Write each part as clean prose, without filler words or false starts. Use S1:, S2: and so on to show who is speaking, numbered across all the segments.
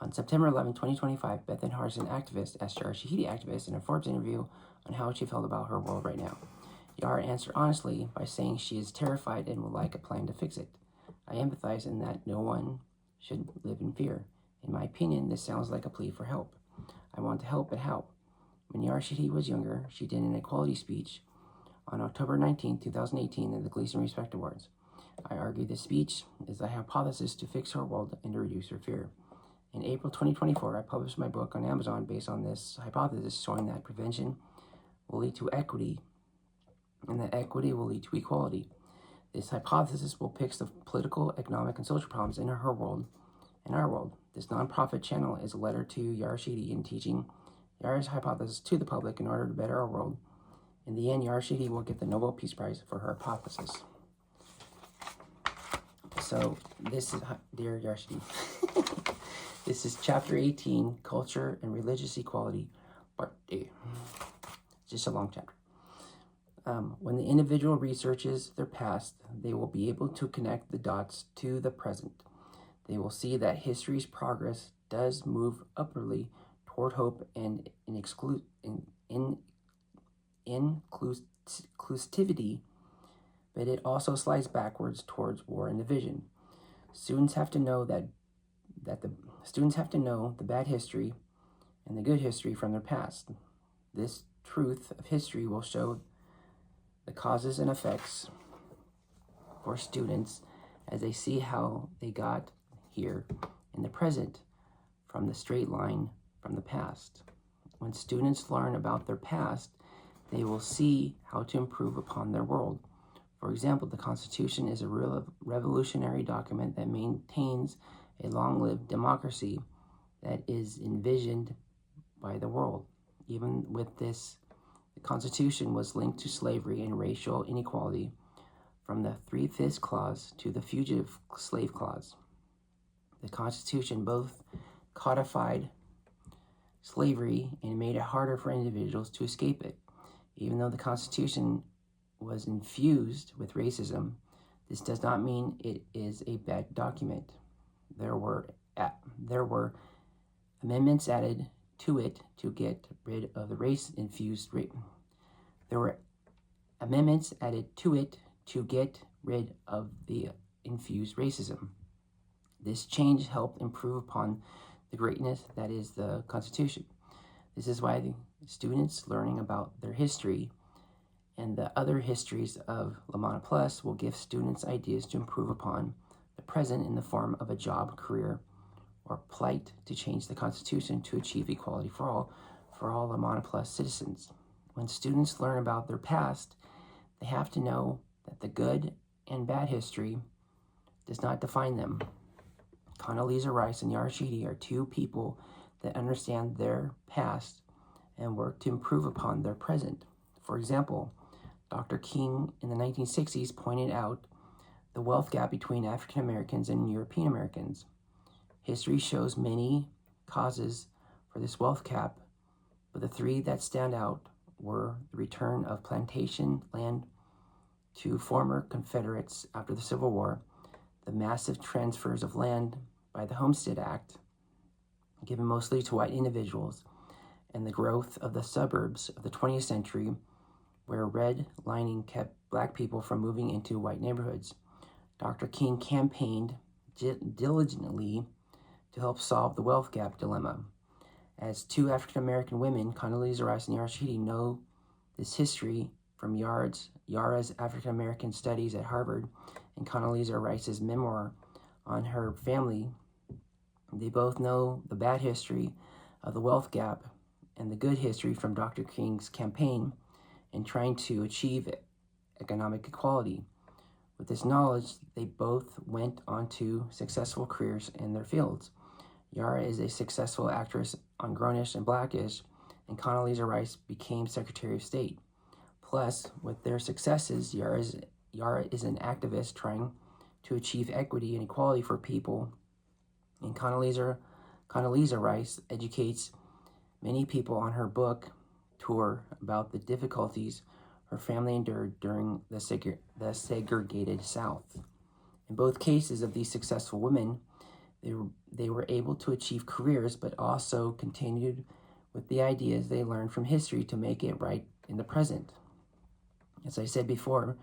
S1: On September 11, 2025, Bethan Hart, an activist, asked Yara Shahidi activist in a Forbes interview on how she felt about her world right now. Yara answered honestly by saying she is terrified and would like a plan to fix it. I empathize in that no one should live in fear. In my opinion, this sounds like a plea for help. I want to help, but how? When Yara Shahidi was younger, she did an equality speech on October 19, 2018 at the Gleason Respect Awards. I argue this speech is a hypothesis to fix her world and to reduce her fear. In April 2024, I published my book on Amazon based on this hypothesis, showing that prevention will lead to equity and that equity will lead to equality. This hypothesis will fix the political, economic, and social problems in her world and our world. This nonprofit channel is a letter to Yara Shahidi in teaching Yara's hypothesis to the public in order to better our world. In the end, Yara Shahidi will get the Nobel Peace Prize for her hypothesis. So this is, dear Yara Shahidi, this is chapter 18, Culture and Religious Equality, part A. Just a long chapter. When the individual researches their past, they will be able to connect the dots to the present. They will see that history's progress does move upwardly toward hope and inclusivity, but it also slides backwards towards war and division. Students have to know the bad history and the good history from their past. This truth of history will show the causes and effects for students as they see how they got here in the present from the straight line from the past. When students learn about their past, they will see how to improve upon their world. For example, the Constitution is a revolutionary document that maintains a long-lived democracy that is envisioned by the world. Even with this, the Constitution was linked to slavery and racial inequality from the 3/5 Clause to the Fugitive Slave Clause. The Constitution both codified slavery and made it harder for individuals to escape it. Even though the Constitution was infused with racism, this does not mean it is a bad document. There were amendments added to it to get rid of the There were amendments added to it to get rid of the infused racism. This change helped improve upon the greatness that is the Constitution. This is why the students learning about their history and the other histories of Lamana Plus will give students ideas to improve upon the present in the form of a job, career, or plight to change the Constitution to achieve equality for all Lamana Plus citizens. When students learn about their past, they have to know that the good and bad history does not define them. Condoleeza Rice and Yara Shahidi are two people that understand their past and work to improve upon their present. For example, Dr. King in the 1960s pointed out the wealth gap between African Americans and European Americans. History shows many causes for this wealth gap, but the three that stand out were the return of plantation land to former Confederates after the Civil War, the massive transfers of land by the Homestead Act, given mostly to white individuals, and the growth of the suburbs of the 20th century, where redlining kept black people from moving into white neighborhoods. Dr. King campaigned diligently to help solve the wealth gap dilemma. As two African-American women, Condoleeza Rice and Yara Shahidi, know this history from Yara's African-American studies at Harvard and Condoleeza Rice's memoir on her family. They both know the bad history of the wealth gap and the good history from Dr. King's campaign in trying to achieve economic equality. With this knowledge, they both went on to successful careers in their fields. Yara is a successful actress on Grownish and Blackish, and Condoleeza Rice became Secretary of State. Plus, with their successes, Yara is an activist trying to achieve equity and equality for people, and Condoleeza Rice educates many people on her book tour about the difficulties her family endured during the segregated South. In both cases of these successful women, They were able to achieve careers, but also continued with the ideas they learned from history to make it right in the present. As I said before,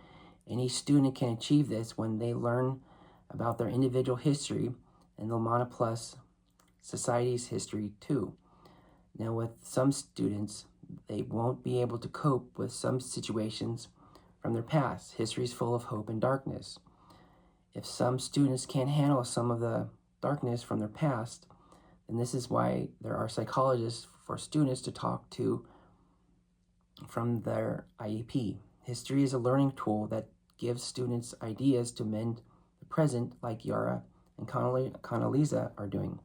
S1: any student can achieve this when they learn about their individual history and the monoplus society's history too. Now, with some students, they won't be able to cope with some situations from their past. History is full of hope and darkness. If some students can't handle some of the darkness from their past, then this is why there are psychologists for students to talk to from their IEP. History is a learning tool that gives students ideas to mend the present, like Yara and Condoleeza are doing.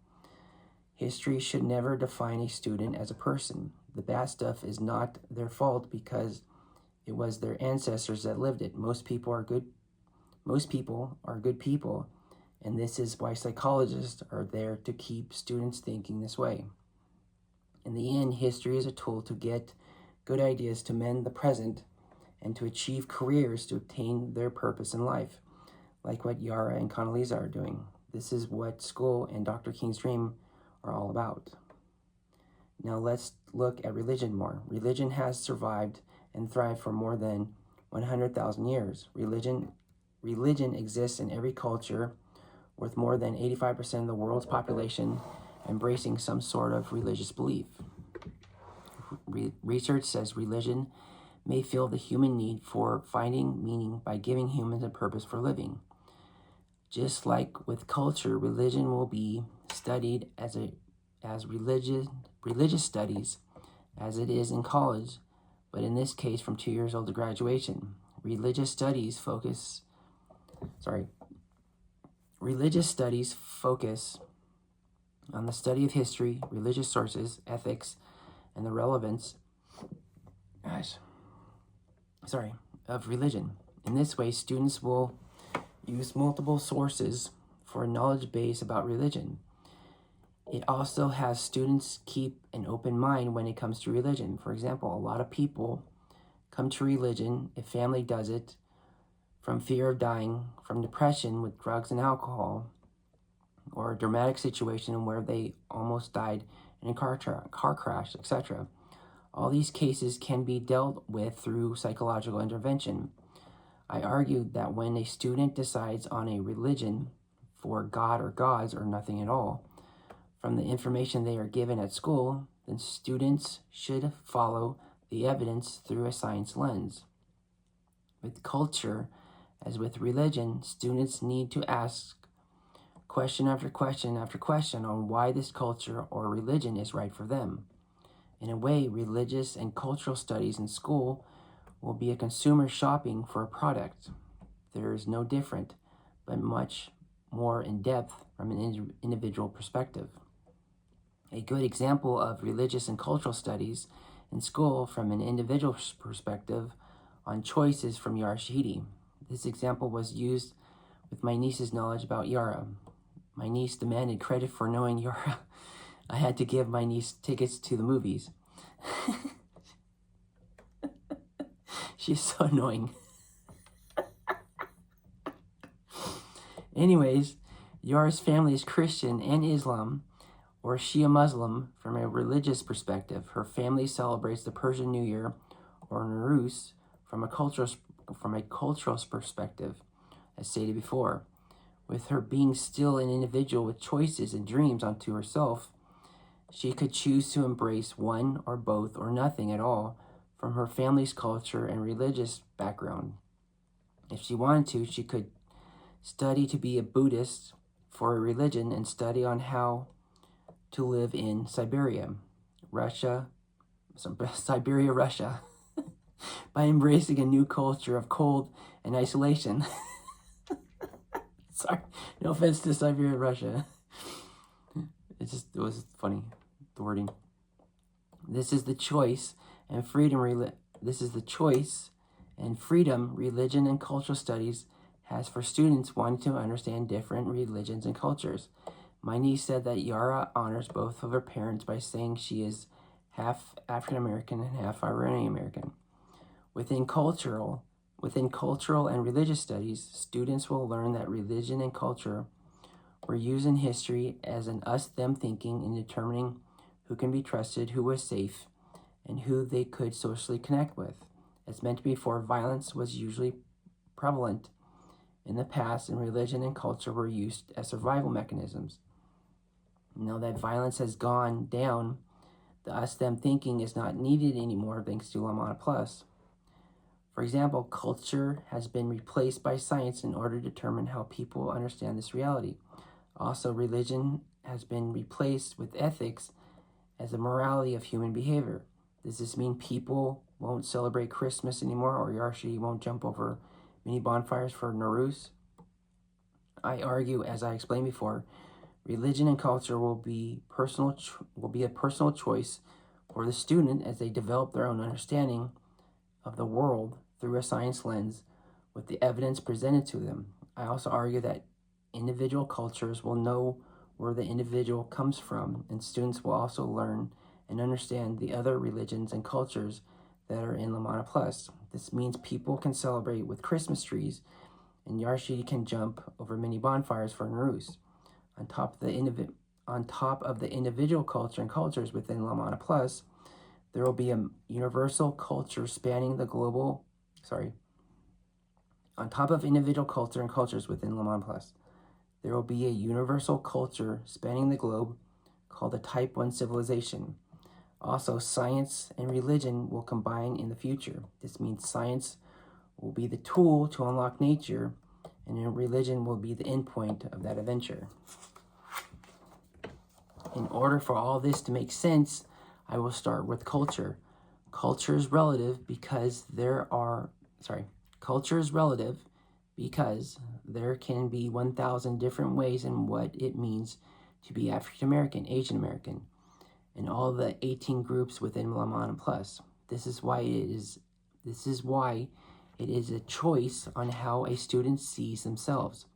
S1: History should never define a student as a person. The bad stuff is not their fault because it was their ancestors that lived it. Most people are good people, and this is why psychologists are there to keep students thinking this way. In the end, history is a tool to get good ideas to mend the present and to achieve careers to obtain their purpose in life, like what Yara and Condoleeza are doing. This is what school and Dr. King's dream are all about. Now let's look at religion more. Religion has survived and thrived for more than 100,000 years. Religion exists in every culture, with more than 85% of the world's population embracing some sort of religious belief. Research says religion may fill the human need for finding meaning by giving humans a purpose for living. Just like with culture, religion will be studied as religious studies as it is in college, but in this case from 2 years old to graduation. Religious studies focus on the study of history, religious sources, ethics, and the relevance of religion. In this way, students will use multiple sources for a knowledge base about religion. It also has students keep an open mind when it comes to religion. For example, a lot of people come to religion, if family does it, from fear of dying, from depression with drugs and alcohol, or a dramatic situation where they almost died in a car crash, etc. All these cases can be dealt with through psychological intervention. I argued that when a student decides on a religion for God or gods or nothing at all, from the information they are given at school, then students should follow the evidence through a science lens. With culture, as with religion, students need to ask question after question after question on why this culture or religion is right for them. In a way, religious and cultural studies in school will be a consumer shopping for a product. There is no different, but much more in depth from an individual perspective. A good example of religious and cultural studies in school from an individual perspective on choices from Yara Shahidi. This example was used with my niece's knowledge about Yara. My niece demanded credit for knowing Yara. I had to give my niece tickets to the movies. She's so annoying. Anyways, Yara's family is Christian and Islam, or Shia Muslim from a religious perspective. Her family celebrates the Persian New Year, or Nowruz, from a cultural perspective, as stated before. With her being still an individual with choices and dreams unto herself, she could choose to embrace one or both or nothing at all from her family's culture and religious background. If she wanted to, she could study to be a Buddhist for a religion and study on how to live in Siberia, Russia, by embracing a new culture of cold and isolation. Sorry, no offense to Siberia, Russia. It was funny, the wording. This is the choice and freedom religion and cultural studies has for students wanting to understand different religions and cultures. My niece said that Yara honors both of her parents by saying she is half African American and half Iranian American. Within cultural and religious studies, students will learn that religion and culture were used in history as an us-them thinking in determining who can be trusted, who was safe, and who they could socially connect with. As mentioned before, violence was usually prevalent in the past, and religion and culture were used as survival mechanisms. Now that violence has gone down, the us-them thinking is not needed anymore thanks to Lamana Plus. For example, culture has been replaced by science in order to determine how people understand this reality. Also, religion has been replaced with ethics as a morality of human behavior. Does this mean people won't celebrate Christmas anymore, or Yara Shahidi won't jump over mini bonfires for Nowruz? I argue, as I explained before, religion and culture will be a personal choice for the student as they develop their own understanding of the world through a science lens with the evidence presented to them. I also argue that individual cultures will know where the individual comes from, and students will also learn and understand the other religions and cultures that are in Lamana Plus. This means people can celebrate with Christmas trees, and Yara Shahidi can jump over mini bonfires for Nowruz. On top of the individual culture and cultures within Lamana Plus, there will be a universal culture spanning the global. On top of individual culture and cultures within Lamana Plus, there will be a universal culture spanning the globe called a Type 1 civilization. Also, science and religion will combine in the future. This means science will be the tool to unlock nature, and religion will be the endpoint of that adventure. In order for all this to make sense, I will start with culture. Culture is relative because there can be 1,000 different ways in what it means to be African American, Asian American, and all the 18 groups within Lamana Plus. This is why it is a choice on how a student sees themselves.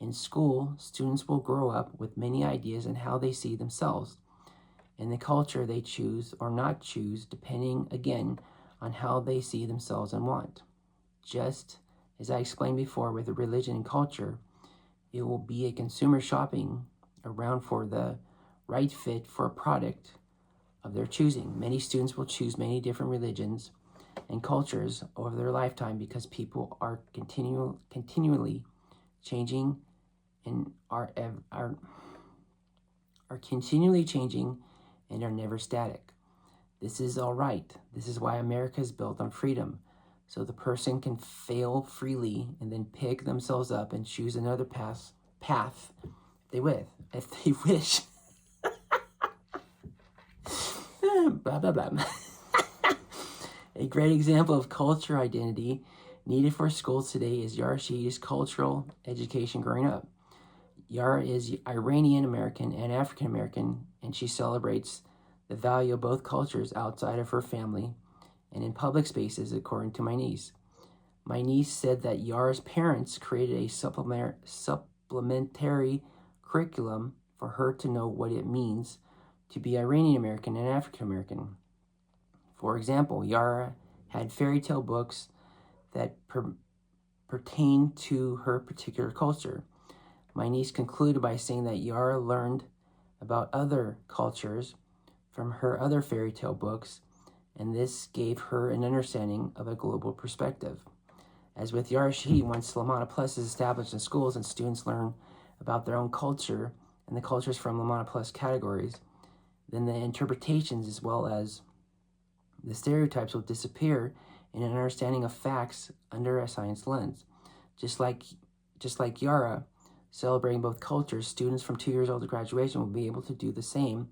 S1: In school, students will grow up with many ideas on how they see themselves, and the culture they choose or not choose depending, again, on how they see themselves and want. Just as I explained before with religion and culture, it will be a consumer shopping around for the right fit for a product of their choosing. Many students will choose many different religions and cultures over their lifetime because people are continually changing and are continually changing and are never static. This is all right. This is why America is built on freedom, so the person can fail freely and then pick themselves up and choose another path if they wish. Blah, blah, blah. A great example of culture identity needed for schools today is Yara Shahidi's cultural education growing up. Yara is Iranian American and African American, and she celebrates the value of both cultures outside of her family and in public spaces, according to my niece. My niece said that Yara's parents created a supplementary curriculum for her to know what it means to be Iranian American and African American. For example, Yara had fairy tale books that pertain to her particular culture. My niece concluded by saying that Yara learned about other cultures from her other fairy tale books, and this gave her an understanding of a global perspective. As with Yara Shahidi, once Lamana Plus is established in schools and students learn about their own culture and the cultures from Lamana Plus categories, then the interpretations as well as the stereotypes will disappear in an understanding of facts under a science lens. Just like Yara, celebrating both cultures, students from 2 years old to graduation will be able to do the same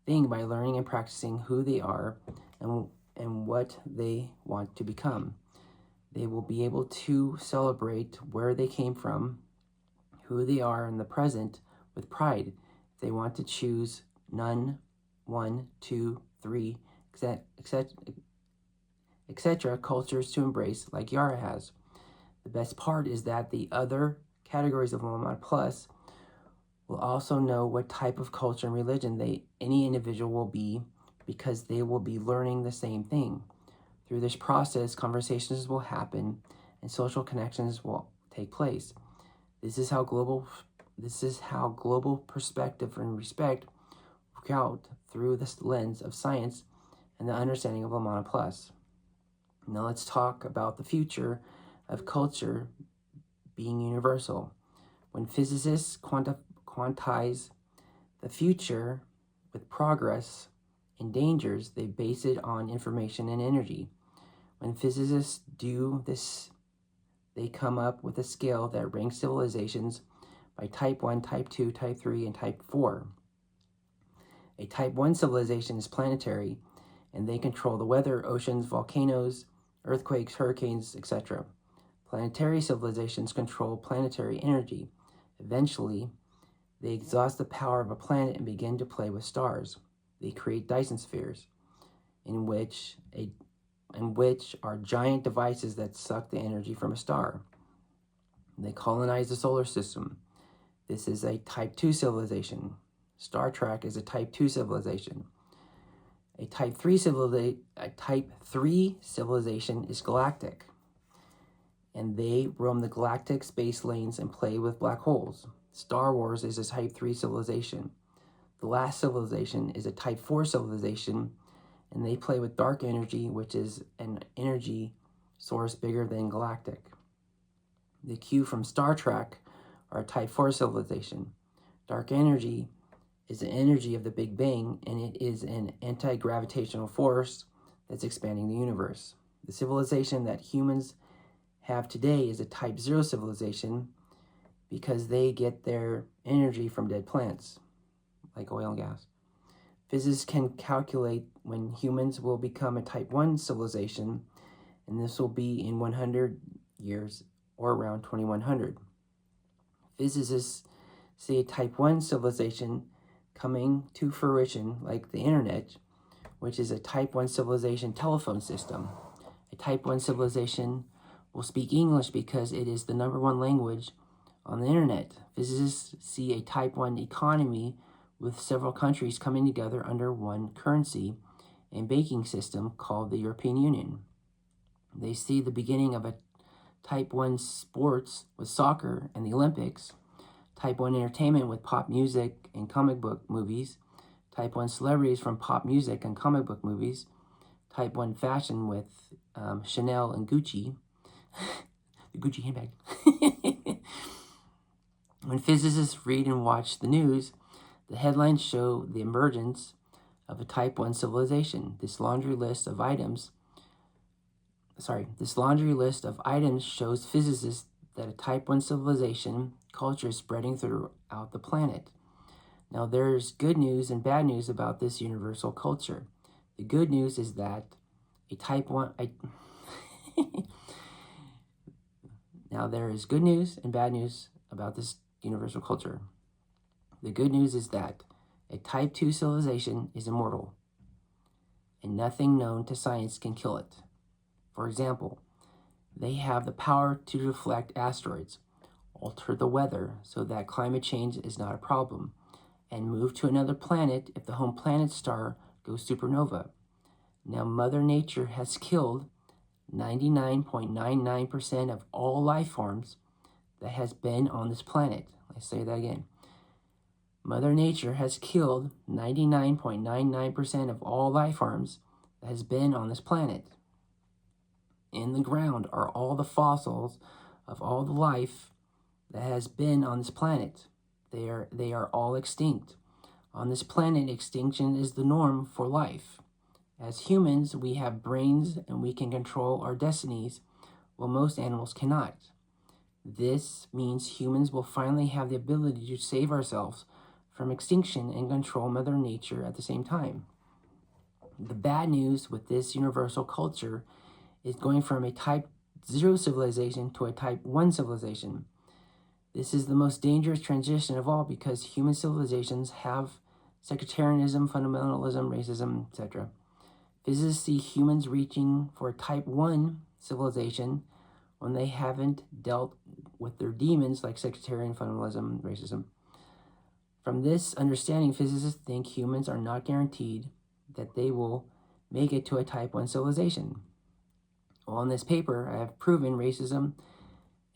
S1: thing by learning and practicing who they are and what they want to become. They will be able to celebrate where they came from, who they are in the present with pride. If they want to choose none, 1, 2, 3, etc. cultures to embrace like Yara has. The best part is that the other categories of Lamana Plus will also know what type of culture and religion any individual will be, because they will be learning the same thing. Through this process, conversations will happen and social connections will take place. This is how global This is how global perspective and respect work out through this lens of science and the understanding of Lamana Plus. Now let's talk about the future of culture being universal. When physicists quantize the future with progress and dangers, they base it on information and energy. When physicists do this, they come up with a scale that ranks civilizations by type 1, type 2, type 3, and type 4. A type 1 civilization is planetary, and they control the weather, oceans, volcanoes, earthquakes, hurricanes, etc. Planetary civilizations control planetary energy. Eventually, they exhaust the power of a planet and begin to play with stars. They create Dyson spheres, in which are giant devices that suck the energy from a star. They colonize the solar system. This is a type 2 civilization. Star Trek is a type 2 civilization. A type 3 civilization is galactic, and they roam the galactic space lanes and play with black holes. Star Wars is a type 3 civilization. The last civilization is a type 4 civilization, and they play with dark energy, which is an energy source bigger than galactic. The Q from Star Trek are a type 4 civilization. Dark energy is the energy of the Big Bang, and it is an anti-gravitational force that's expanding the universe. The civilization that humans have today is a type 0 civilization because they get their energy from dead plants, like oil and gas. Physicists can calculate when humans will become a type 1 civilization, and this will be in 100 years or around 2100. Physicists see a type 1 civilization coming to fruition like the internet, which is a type 1 civilization telephone system. A type 1 civilization will speak English because it is the number one language on the internet. Physicists see a type 1 economy with several countries coming together under one currency and banking system called the European Union. They see the beginning of a type 1 sports with soccer and the Olympics, type 1 entertainment with pop music and comic book movies, type 1 celebrities from pop music and comic book movies, type 1 fashion with Chanel and Gucci, the Gucci handbag. When physicists read and watch the news, the headlines show the emergence of a type 1 civilization. This laundry list of items shows physicists that a type 1 civilization culture is spreading throughout the planet. Now, there's good news and bad news about this universal culture. The good news is that Now, there is good news and bad news about this universal culture. The good news is that a type 2 civilization is immortal, and nothing known to science can kill it. For example, they have the power to deflect asteroids, alter the weather so that climate change is not a problem, and move to another planet if the home planet star goes supernova. Now, Mother Nature has killed 99.99% of all life forms that has been on this planet. I say that again. Mother Nature has killed 99.99% of all life forms that has been on this planet. In the ground are all the fossils of all the life that has been on this planet. They are all extinct. On this planet, extinction is the norm for life. As humans, we have brains and we can control our destinies, while most animals cannot. This means humans will finally have the ability to save ourselves from extinction and control Mother Nature at the same time. The bad news with this universal culture is going from a type 0 civilization to a type 1 civilization. This is the most dangerous transition of all because human civilizations have sectarianism, fundamentalism, racism, etc. Physicists see humans reaching for a type 1 civilization when they haven't dealt with their demons like sectarian, fundamentalism, racism. From this understanding, physicists think humans are not guaranteed that they will make it to a type 1 civilization. Well, in this paper, I have proven racism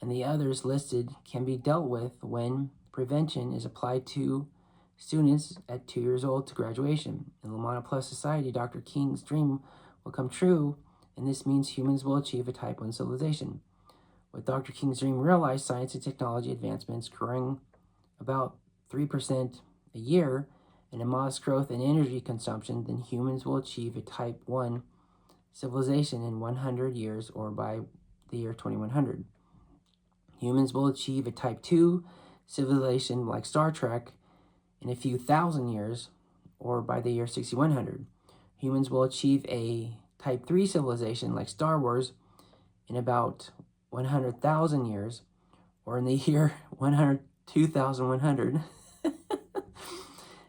S1: and the others listed can be dealt with when prevention is applied to students at 2 years old to graduation. In Lamana Plus Society, Dr. King's dream will come true, and this means humans will achieve a Type 1 civilization. With Dr. King's dream realized, science and technology advancements growing about 3% a year and a modest growth in energy consumption, then humans will achieve a Type 1 civilization in 100 years or by the year 2100. Humans will achieve a Type 2 civilization like Star Trek in a few thousand years or by the year 6100. Humans will achieve a Type 3 civilization like Star Wars in about 100,000 years or in the year 2100.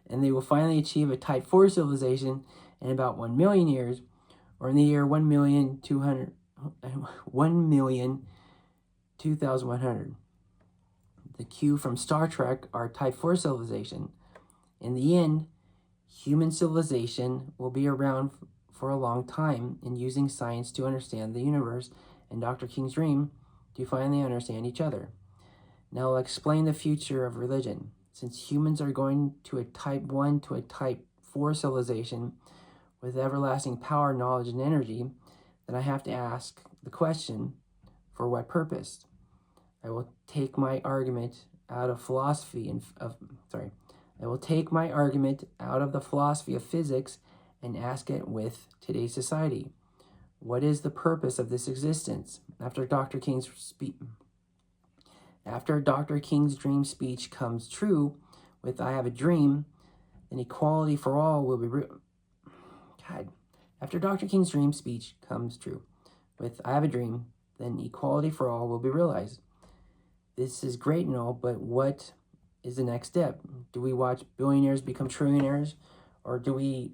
S1: And they will finally achieve a Type 4 civilization in about 1 million years or in the year 1,002,100. The Q from Star Trek are Type 4 civilization. In the end, human civilization will be around for a long time in using science to understand the universe and Dr. King's dream to finally understand each other. Now I'll explain the future of religion. Since humans are going to a Type 1 to a Type 4 civilization with everlasting power, knowledge, and energy, then I have to ask the question, for what purpose? I will take my argument out of the philosophy of physics and ask it with today's society. What is the purpose of this existence? After Dr. King's dream speech comes true with I have a dream, then equality for all will be After Dr. King's dream speech comes true with I have a dream, then equality for all will be realized. This is great and all, but what is the next step? Do we watch billionaires become trillionaires, or do we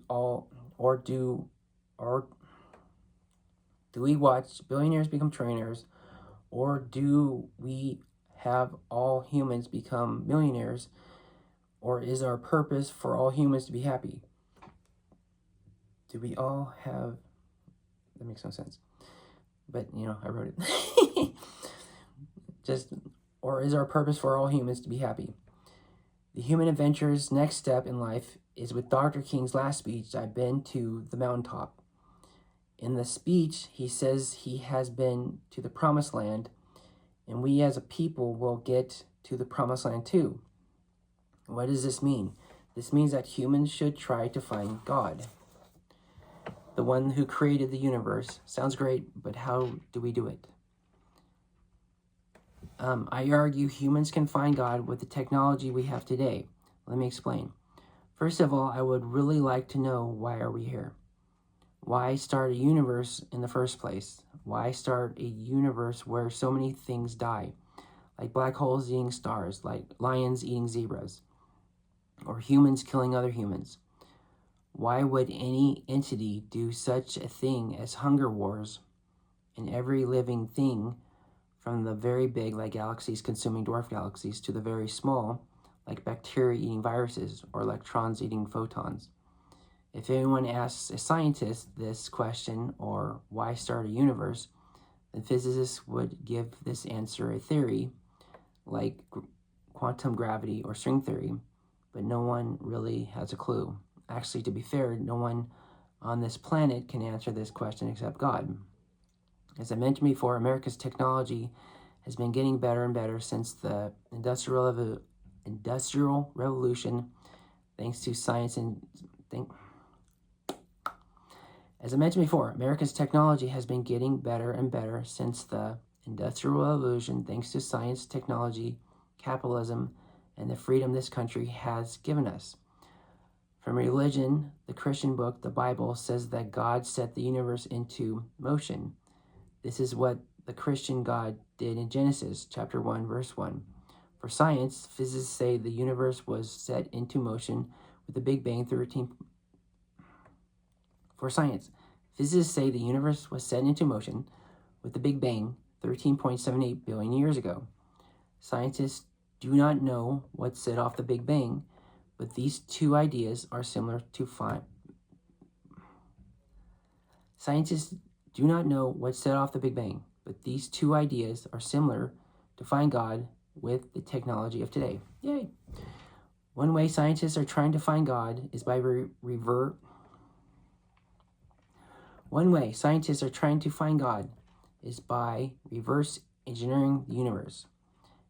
S1: watch billionaires become trillionaires, or do we have all humans become millionaires, or is our purpose for all humans to be happy? Do we all have... That makes no sense. But, I wrote it. Or is our purpose for all humans to be happy? The human adventure's next step in life is with Dr. King's last speech, I've been to the mountaintop. In the speech, he says he has been to the promised land, and we as a people will get to the promised land too. What does this mean? This means that humans should try to find God, the one who created the universe. Sounds great, but how do we do it? I argue humans can find God with the technology we have today. Let me explain. First of all, I would really like to know, why are we here? Why start a universe in the first place? Why start a universe where so many things die? Like black holes eating stars, like lions eating zebras, or humans killing other humans. Why would any entity do such a thing as hunger wars in every living thing, from the very big, like galaxies consuming dwarf galaxies, to the very small, like bacteria eating viruses or electrons eating photons? If anyone asks a scientist this question, or why start a universe, then physicists would give this answer a theory, like quantum gravity or string theory, but no one really has a clue. Actually, to be fair, no one on this planet can answer this question except God. As I mentioned before, America's technology has been getting better and better since the Industrial Revolution, thanks to science and... As I mentioned before, America's technology has been getting better and better since the Industrial Revolution, thanks to science, technology, capitalism, and the freedom this country has given us. From religion, the Christian book, the Bible, says that God set the universe into motion. This is what the Christian God did in Genesis chapter 1, verse 1. For science, physicists say the universe was set into motion with the Big Bang 13... For science, physicists say the universe was set into motion with the Big Bang 13.78 billion years ago. Scientists do not know what set off the Big Bang, but these two ideas are similar to find. Scientists do not know what set off the Big Bang, but these two ideas are similar to find God with the technology of today. Yay! One way scientists are trying to find God is by reverse engineering the universe.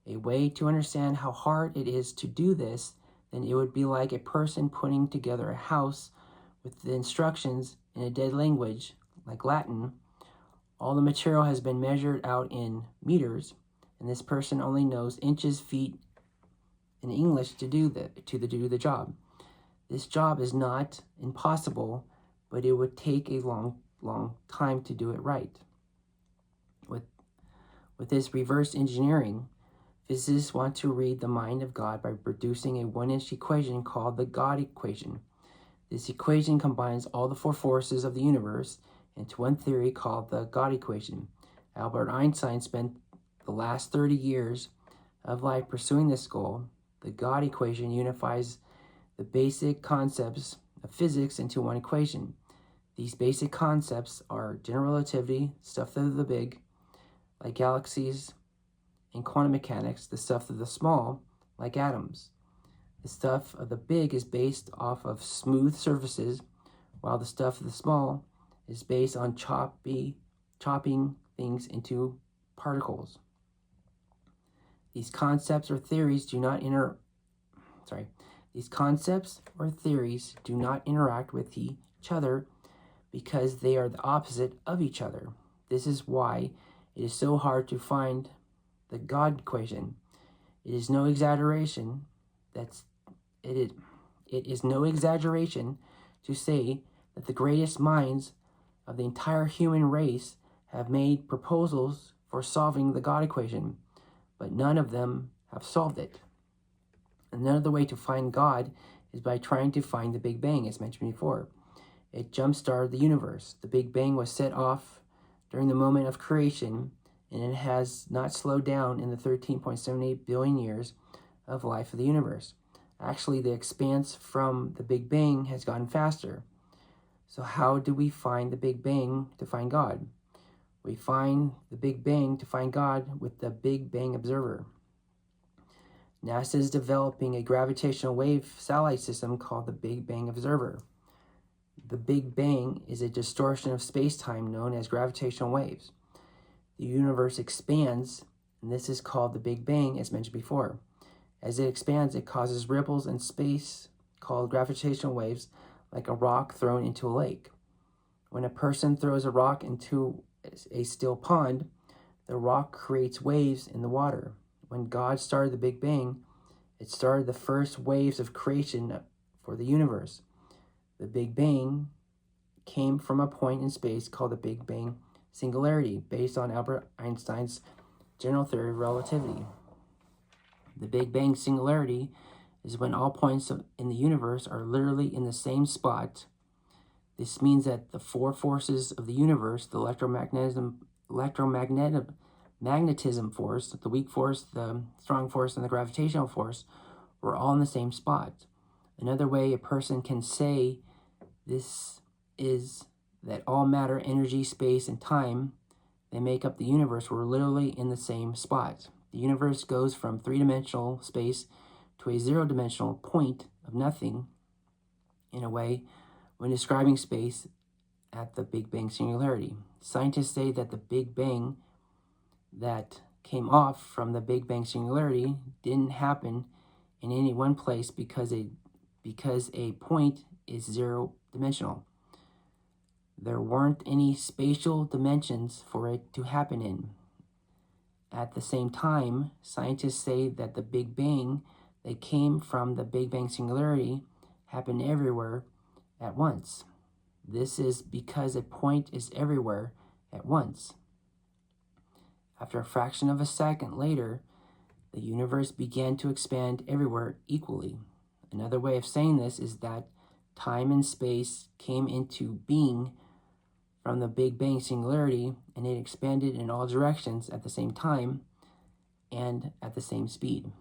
S1: A way to understand how hard it is to do this, then it would be like a person putting together a house with the instructions in a dead language, like Latin. All the material has been measured out in meters, and this person only knows inches, feet, in English to do the job. This job is not impossible, but it would take a long time to do it right. With this reverse engineering, physicists want to read the mind of God by producing a one-inch equation called the God equation. This equation combines all the four forces of the universe into one theory called the God equation. Albert Einstein spent the last 30 years of life pursuing this goal. The God equation unifies the basic concepts of physics into one equation. These basic concepts are general relativity, stuff of the big, like galaxies, and quantum mechanics, the stuff of the small, like atoms. The stuff of the big is based off of smooth surfaces, while the stuff of the small is based on chopping things into particles. These concepts or theories do not interact with each other because they are the opposite of each other. This is why it is so hard to find the God equation. It is no exaggeration to say that the greatest minds of the entire human race have made proposals for solving the God equation, but none of them have solved it. Another way to find God is by trying to find the Big Bang, as mentioned before. It jump-started the universe. The Big Bang was set off during the moment of creation, and it has not slowed down in the 13.78 billion years of life of the universe. Actually, the expanse from the Big Bang has gotten faster. So how do we find the Big Bang to find God? We find the Big Bang to find God with the Big Bang Observer. NASA is developing a gravitational wave satellite system called the Big Bang Observer. The Big Bang is a distortion of space-time known as gravitational waves. The universe expands, and this is called the Big Bang, as mentioned before. As it expands, it causes ripples in space called gravitational waves, like a rock thrown into a lake. When a person throws a rock into a still pond, the rock creates waves in the water. When God started the Big Bang, it started the first waves of creation for the universe. The Big Bang came from a point in space called the Big Bang singularity, based on Albert Einstein's general theory of relativity. The Big Bang singularity is when all points in the universe are literally in the same spot. This means that the four forces of the universe, the magnetism force, the weak force, the strong force, and the gravitational force, were all in the same spot. Another way a person can say this is that all matter, energy, space, and time that make up the universe were literally in the same spot. The universe goes from three-dimensional space to a zero-dimensional point of nothing, in a way, when describing space at the Big Bang singularity. Scientists say that the Big Bang that came off from the Big Bang singularity didn't happen in any one place because a point is zero-dimensional. There weren't any spatial dimensions for it to happen in. At the same time, scientists say that the Big Bang that came from the Big Bang singularity happened everywhere at once. This is because a point is everywhere at once. After a fraction of a second later, the universe began to expand everywhere equally. Another way of saying this is that time and space came into being from the Big Bang singularity, and it expanded in all directions at the same time and at the same speed.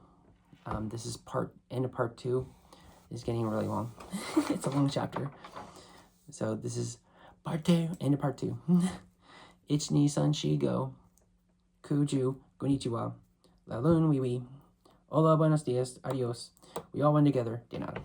S1: This is end of part 2. It's getting really long. It's a long chapter. So this is part 2, end of part 2. Ichni san shigo, kuju, konnichiwa, lalun wiwi. Hola, buenos dias, adios. We all win together. De nada.